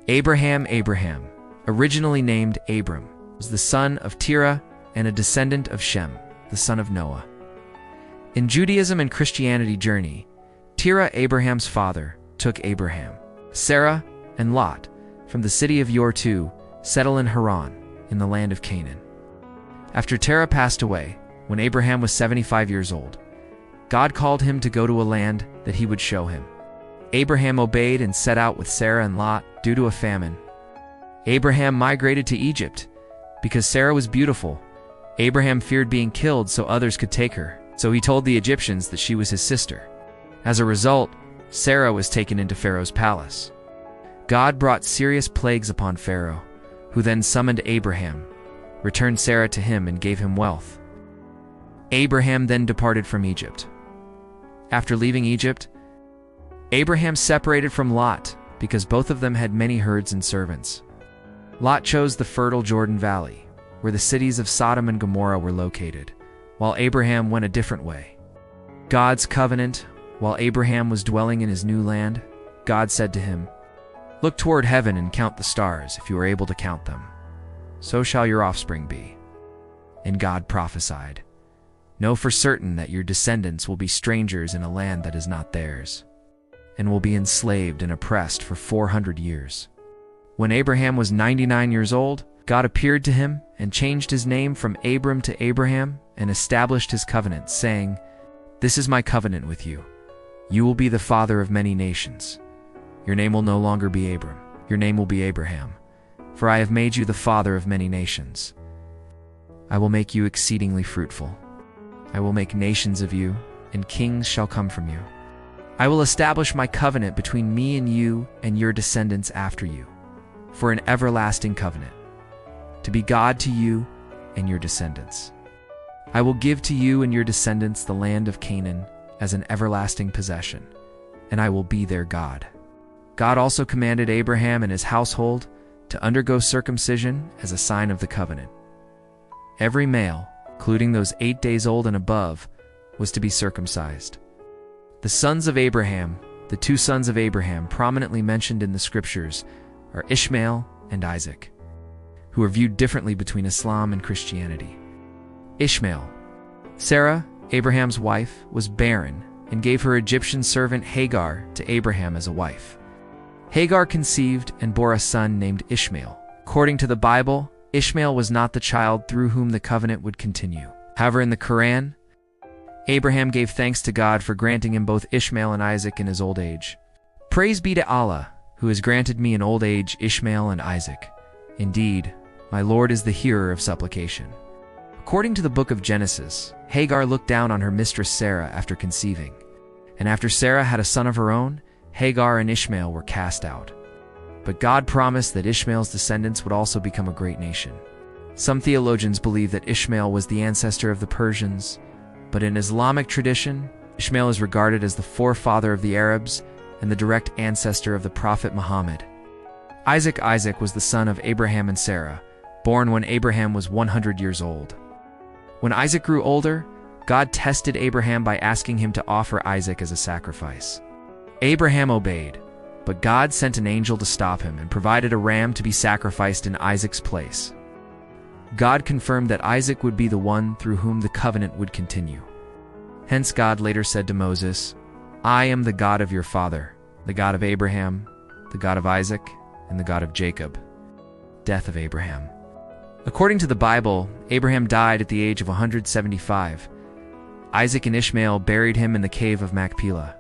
Abraham, originally named Abram, was the son of Terah and a descendant of Shem, the son of Noah. In Judaism and Christianity journey, Terah, Abraham's father, took Abraham, Sarah, and Lot from the city of Ur to settle in Haran, in the land of Canaan. After Terah passed away, when Abraham was 75 years old, God called him to go to a land that he would show him. Abraham obeyed and set out with Sarah and Lot due to a famine. Abraham migrated to Egypt. Because Sarah was beautiful, Abraham feared being killed so others could take her, so he told the Egyptians that she was his sister. As a result, Sarah was taken into Pharaoh's palace. God brought serious plagues upon Pharaoh, who then summoned Abraham, returned Sarah to him, and gave him wealth. Abraham then departed from Egypt. After leaving Egypt, Abraham separated from Lot because both of them had many herds and servants. Lot chose the fertile Jordan Valley, where the cities of Sodom and Gomorrah were located, while Abraham went a different way. God's covenant. While Abraham was dwelling in his new land, God said to him, "Look toward heaven and count the stars, if you are able to count them. So shall your offspring be." And God prophesied, "Know for certain that your descendants will be strangers in a land that is not theirs, and will be enslaved and oppressed for 400 years. When Abraham was 99 years old, God appeared to him and changed his name from Abram to Abraham and established his covenant, saying, "This is my covenant with you. You will be the father of many nations. Your name will no longer be Abram. Your name will be Abraham, for I have made you the father of many nations. I will make you exceedingly fruitful. I will make nations of you, and kings shall come from you. I will establish my covenant between me and you and your descendants after you, for an everlasting covenant, to be God to you and your descendants. I will give to you and your descendants the land of Canaan as an everlasting possession, and I will be their God." God also commanded Abraham and his household to undergo circumcision as a sign of the covenant. Every male, including those 8 days old and above, was to be circumcised. The sons of Abraham, the two sons of Abraham prominently mentioned in the scriptures, are Ishmael and Isaac, who are viewed differently between Islam and Christianity. Ishmael. Sarah, Abraham's wife, was barren and gave her Egyptian servant Hagar to Abraham as a wife. Hagar conceived and bore a son named Ishmael. According to the Bible, Ishmael was not the child through whom the covenant would continue. However, in the Quran, Abraham gave thanks to God for granting him both Ishmael and Isaac in his old age. "Praise be to Allah, who has granted me in old age Ishmael and Isaac. Indeed, my Lord is the hearer of supplication." According to the book of Genesis, Hagar looked down on her mistress Sarah after conceiving, and after Sarah had a son of her own, Hagar and Ishmael were cast out. But God promised that Ishmael's descendants would also become a great nation. Some theologians believe that Ishmael was the ancestor of the Persians, but in Islamic tradition, Ishmael is regarded as the forefather of the Arabs and the direct ancestor of the Prophet Muhammad. Isaac was the son of Abraham and Sarah, born when Abraham was 100 years old. When Isaac grew older, God tested Abraham by asking him to offer Isaac as a sacrifice. Abraham obeyed, but God sent an angel to stop him and provided a ram to be sacrificed in Isaac's place. God confirmed that Isaac would be the one through whom the covenant would continue. Hence God later said to Moses, "I am the God of your father, the God of Abraham, the God of Isaac, and the God of Jacob." Death of Abraham. According to the Bible, Abraham died at the age of 175. Isaac and Ishmael buried him in the cave of Machpelah.